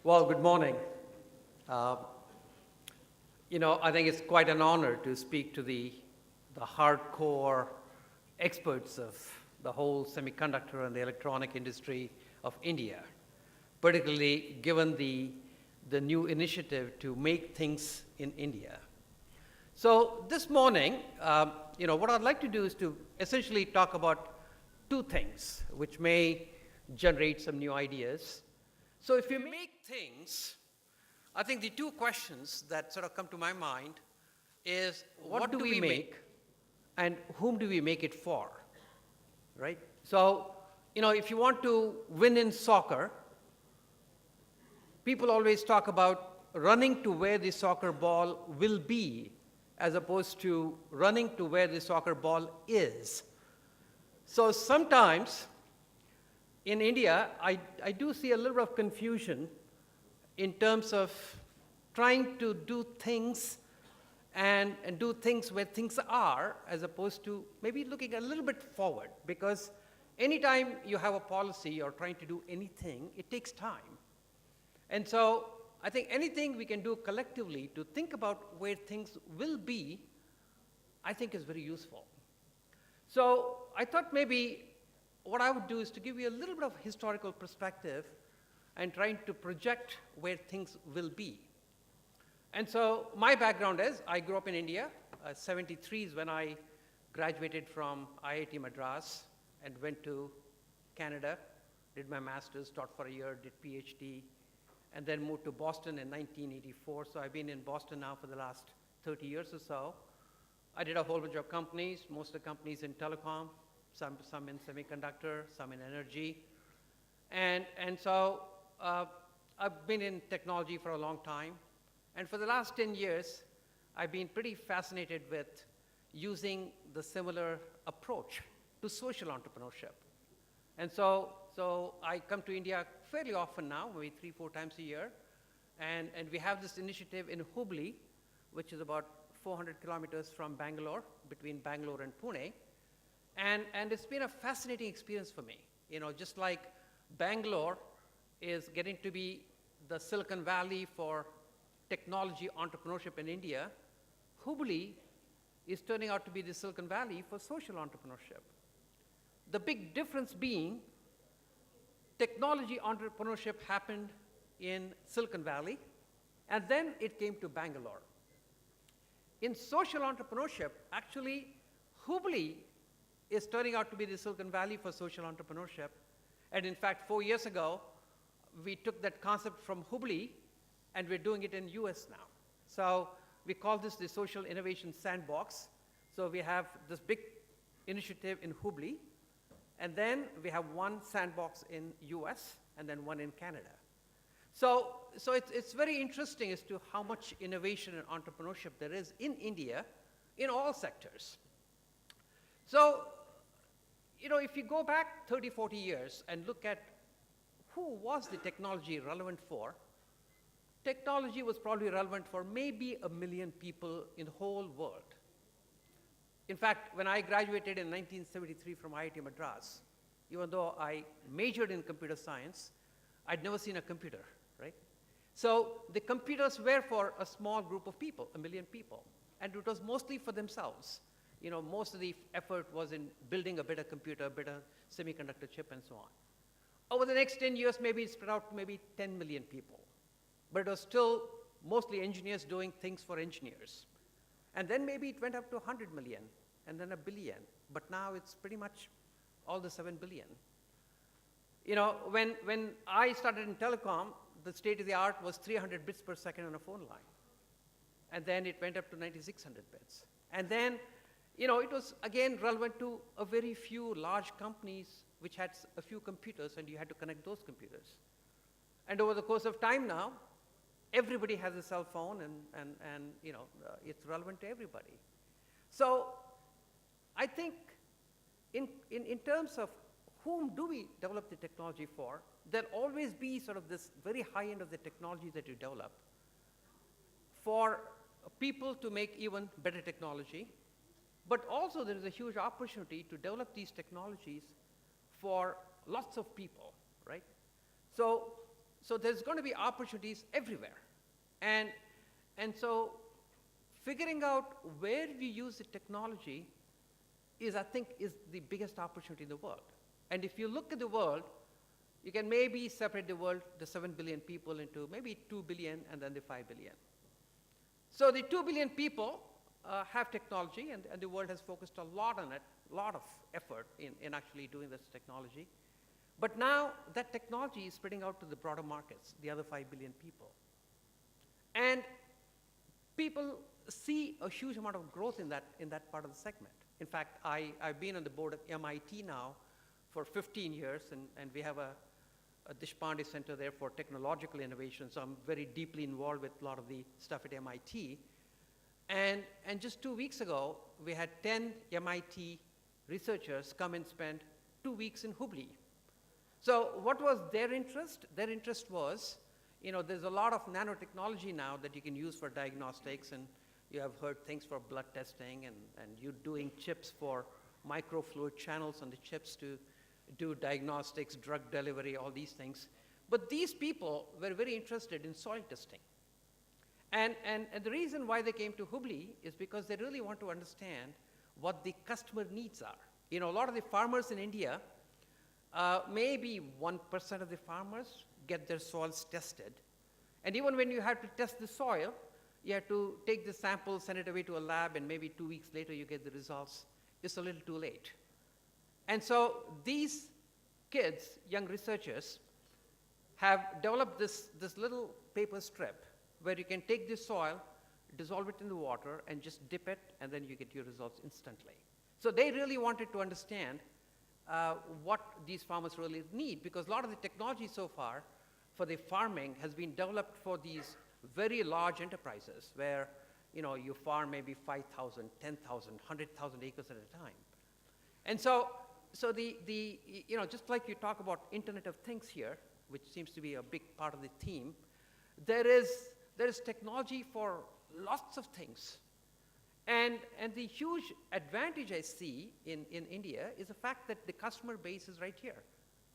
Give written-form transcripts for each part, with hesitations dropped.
Well, good morning. Uh, I think it's quite an honor to speak to the hardcore experts of the whole semiconductor and the electronic industry of India, particularly given the new initiative to make things in India. So this morning, what I'd like to do is to essentially talk about two things which may generate some new ideas. So if you make things, I think the two questions that sort of come to my mind is what do we make and whom do we make it for, right? So, if you want to win in soccer, people always talk about running to where the soccer ball will be as opposed to running to where the soccer ball is. So sometimes in India, I do see a little bit of confusion in terms of trying to do things and do things where things are, as opposed to maybe looking a little bit forward. Because anytime you have a policy or trying to do anything, it takes time. And so I think anything we can do collectively to think about where things will be, I think is very useful. So I thought maybe what I would do is to give you a little bit of historical perspective and trying to project where things will be. And so my background is, I grew up in India. 73 is when I graduated from IIT Madras and went to Canada, did my master's, taught for a year, did PhD, and then moved to Boston in 1984. So I've been in Boston now for the last 30 years or so. I did a whole bunch of companies, most of the companies in telecom, some in semiconductor, some in energy. And so I've been in technology for a long time. And for the last 10 years, I've been pretty fascinated with using the similar approach to social entrepreneurship. And so I come to India fairly often now, maybe 3-4 times a year. And we have this initiative in Hubli, which is about 400 kilometers from Bangalore, between Bangalore and Pune. And it's been a fascinating experience for me. Just like Bangalore is getting to be the Silicon Valley for technology entrepreneurship in India, Hubli is turning out to be the Silicon Valley for social entrepreneurship. The big difference being technology entrepreneurship happened in Silicon Valley, and then it came to Bangalore. In social entrepreneurship, actually, Hubli is turning out to be the Silicon Valley for social entrepreneurship. And in fact, 4 years ago, we took that concept from Hubli, and we're doing it in US now. So we call this the Social Innovation Sandbox. So we have this big initiative in Hubli, and then we have one sandbox in US, and then one in Canada. So it's very interesting as to how much innovation and entrepreneurship there is in India in all sectors. So, if you go back 30, 40 years and look at who was the technology relevant for, technology was probably relevant for maybe 1 million people in the whole world. In fact, when I graduated in 1973 from IIT Madras, even though I majored in computer science, I'd never seen a computer, right? So the computers were for a small group of people, 1 million people, and it was mostly for themselves. Most of the effort was in building a better computer, a better semiconductor chip, and so on. Over the next 10 years, maybe it spread out to maybe 10 million people. But it was still mostly engineers doing things for engineers. And then maybe it went up to 100 million, and then 1 billion. But now it's pretty much all the 7 billion. When I started in telecom, the state of the art was 300 bits per second on a phone line. And then it went up to 9,600 bits. And then it was, again, relevant to a very few large companies which had a few computers, and you had to connect those computers. And over the course of time now, everybody has a cell phone, and it's relevant to everybody. So I think in terms of whom do we develop the technology for, there'll always be sort of this very high end of the technology that you develop for people to make even better technology. But also there is a huge opportunity to develop these technologies for lots of people, right? So So there's going to be opportunities everywhere. And so figuring out where we use the technology is, I think, is the biggest opportunity in the world. And if you look at the world, you can maybe separate the world, the 7 billion people, into maybe 2 billion and then the 5 billion. So the 2 billion people have technology, and the world has focused a lot on it, a lot of effort in actually doing this technology. But now that technology is spreading out to the broader markets, the other 5 billion people. And people see a huge amount of growth in that part of the segment. In fact, I've been on the board at MIT now for 15 years, and we have a Deshpande Center there for technological innovation, so I'm very deeply involved with a lot of the stuff at MIT. And just 2 weeks ago, we had 10 MIT researchers come and spend 2 weeks in Hubli. So what was their interest? Their interest was, there's a lot of nanotechnology now that you can use for diagnostics, and you have heard things for blood testing, and you're doing chips for microfluid channels on the chips to do diagnostics, drug delivery, all these things. But these people were very interested in soil testing. And the reason why they came to Hubli is because they really want to understand what the customer needs are. A lot of the farmers in India, maybe 1% of the farmers get their soils tested. And even when you have to test the soil, you have to take the sample, send it away to a lab, and maybe 2 weeks later you get the results. It's a little too late. And so these kids, young researchers, have developed this little paper strip where you can take the soil, dissolve it in the water, and just dip it, and then you get your results instantly. So they really wanted to understand what these farmers really need, because a lot of the technology so far for the farming has been developed for these very large enterprises where you farm maybe 5,000, 10,000, 100,000 acres at a time. And so just like you talk about Internet of Things here, which seems to be a big part of the theme, there is technology for lots of things. And the huge advantage I see in India is the fact that the customer base is right here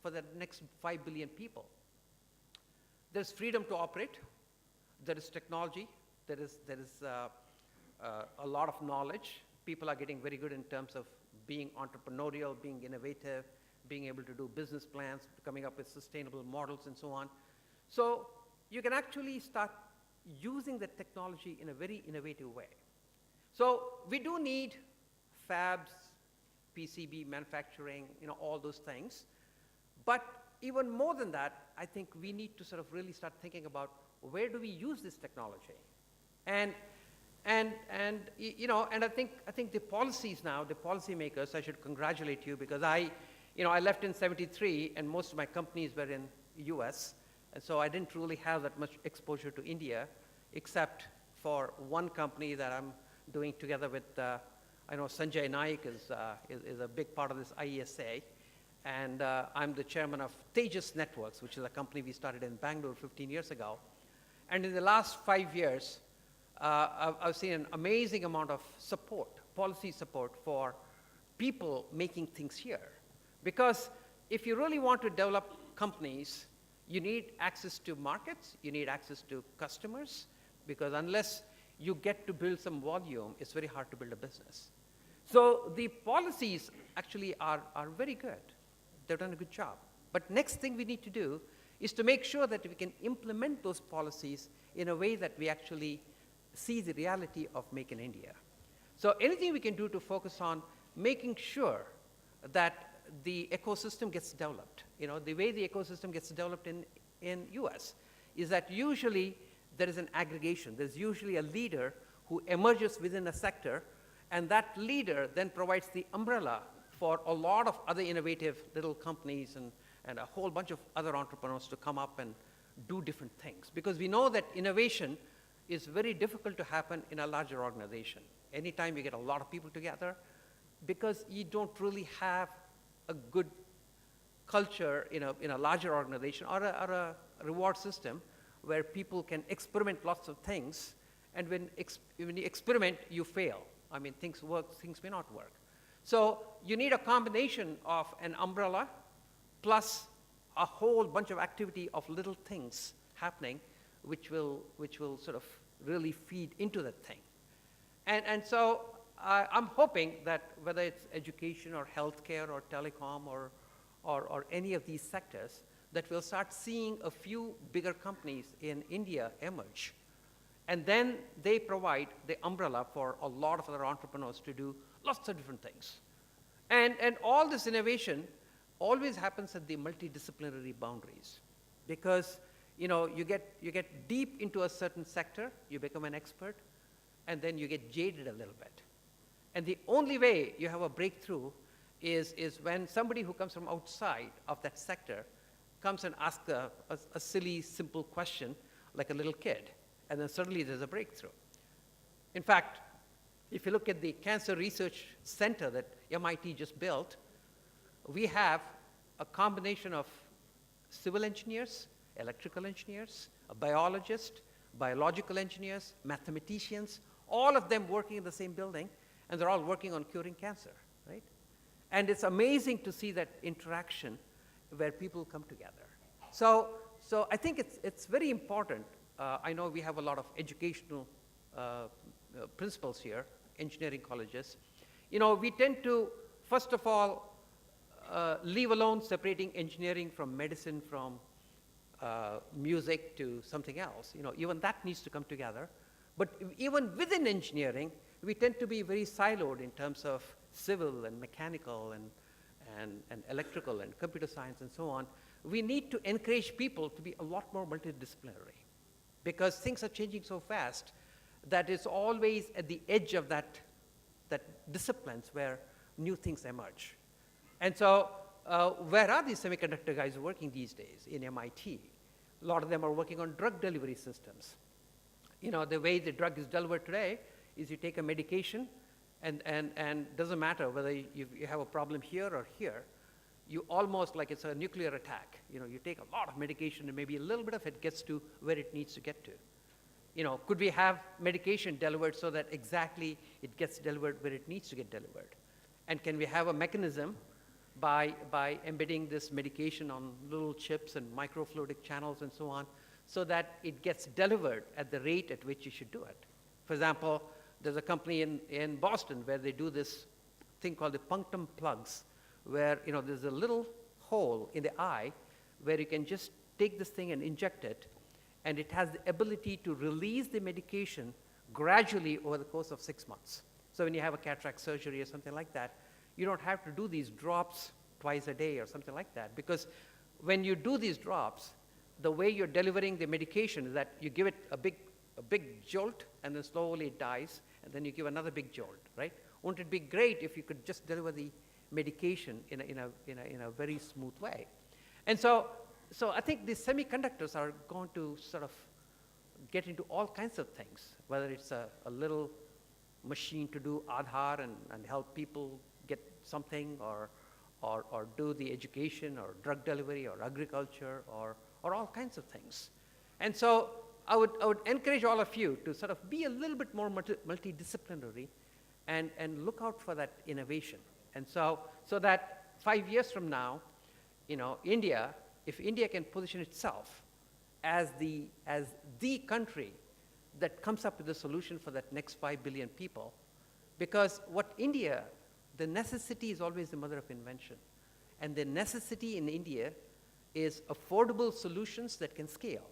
for the next 5 billion people. There's freedom to operate. There is technology. There is a lot of knowledge. People are getting very good in terms of being entrepreneurial, being innovative, being able to do business plans, coming up with sustainable models, and so on. So you can actually start using the technology in a very innovative way. So we do need fabs, PCB manufacturing, all those things. But even more than that, I think we need to sort of really start thinking about where do we use this technology? And I think the policies now, the policymakers, I should congratulate you, because I left in '73, and most of my companies were in the US, and so I didn't really have that much exposure to India, except for one company that I'm doing together with, I know Sanjay Naik is a big part of this IESA, and I'm the chairman of Tejas Networks, which is a company we started in Bangalore 15 years ago. And in the last 5 years, I've seen an amazing amount of support, policy support for people making things here. Because if you really want to develop companies, you need access to markets, you need access to customers, because unless you get to build some volume, it's very hard to build a business. So the policies actually are very good. They've done a good job. But next thing we need to do is to make sure that we can implement those policies in a way that we actually see the reality of Make in India. So anything we can do to focus on making sure that the ecosystem gets developed. The way the ecosystem gets developed in US is that usually there is an aggregation. There's usually a leader who emerges within a sector, and that leader then provides the umbrella for a lot of other innovative little companies and a whole bunch of other entrepreneurs to come up and do different things. Because we know that innovation is very difficult to happen in a larger organization. Anytime you get a lot of people together, because you don't really have a good culture in a larger organization or a reward system where people can experiment lots of things, and when you experiment, you fail. I mean, things work, things may not work. So you need a combination of an umbrella plus a whole bunch of activity of little things happening which will sort of really feed into that thing. And so I'm hoping that whether it's education or healthcare or telecom or any of these sectors, that we'll start seeing a few bigger companies in India emerge. And then they provide the umbrella for a lot of other entrepreneurs to do lots of different things. And all this innovation always happens at the multidisciplinary boundaries, because you get deep into a certain sector, you become an expert, and then you get jaded a little bit. And the only way you have a breakthrough is when somebody who comes from outside of that sector comes and asks a silly, simple question like a little kid, and then suddenly there's a breakthrough. In fact, if you look at the Cancer Research Center that MIT just built, we have a combination of civil engineers, electrical engineers, a biologist, biological engineers, mathematicians, all of them working in the same building, and they're all working on curing cancer, right? And it's amazing to see that interaction where people come together. So I think it's very important. I know we have a lot of educational principles here, engineering colleges. We tend to, first of all, leave alone separating engineering from medicine, from music to something else. Even that needs to come together. But even within engineering, we tend to be very siloed in terms of civil and mechanical and electrical and computer science and so on. We need to encourage people to be a lot more multidisciplinary, because things are changing so fast that it's always at the edge of that disciplines where new things emerge. And so where are these semiconductor guys working these days? In MIT. A lot of them are working on drug delivery systems. The way the drug is delivered today is you take a medication, and doesn't matter whether you have a problem here or here, you almost, like it's a nuclear attack. You take a lot of medication and maybe a little bit of it gets to where it needs to get to. Could we have medication delivered so that exactly it gets delivered where it needs to get delivered? And can we have a mechanism by embedding this medication on little chips and microfluidic channels and so on, so that it gets delivered at the rate at which you should do it? For example, there's a company in Boston where they do this thing called the punctum plugs, where there's a little hole in the eye where you can just take this thing and inject it, and it has the ability to release the medication gradually over the course of 6 months. So when you have a cataract surgery or something like that, you don't have to do these drops twice a day or something like that, because when you do these drops, the way you're delivering the medication is that you give it a big jolt, and then slowly it dies, and then you give another big jolt, right? Wouldn't it be great if you could just deliver the medication in a very smooth way? And so I think the semiconductors are going to sort of get into all kinds of things, whether it's a little machine to do Aadhaar and help people get something, or do the education or drug delivery or agriculture or all kinds of things. And so I would encourage all of you to sort of be a little bit more multidisciplinary and look out for that innovation. And so that 5 years from now, India, if India can position itself as the country that comes up with a solution for that next 5 billion people, because the necessity is always the mother of invention. And the necessity in India is affordable solutions that can scale.